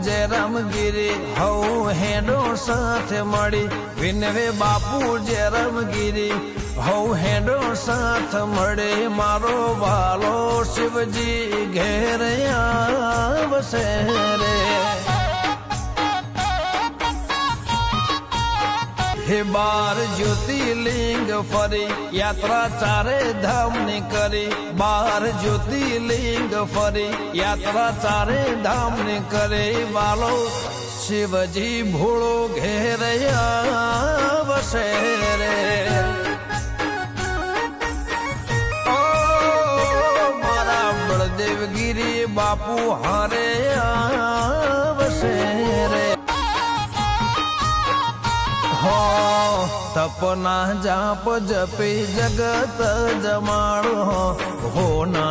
જયરામગીરી હવ હેડો સાથે મળી વિનવે બાપુ જયરામગીરી હવ હેડો સાથ મળે મારો વાલો શિવજી ઘેર આવશે રે હે 12 જ્યોતિર્લિંગ ફરી યાત્રા ચારે ધામ ની કરી 12 જ્યોતિર્લિંગ ફરી યાત્રા ચારે ધામ ની કરે વાલો શિવજી ભોળો ઘેર આવશે રે મારા બળદેવગીરી બાપુ હારે આવશે રે તપના જાપ જપી જગત જમાડો હો ના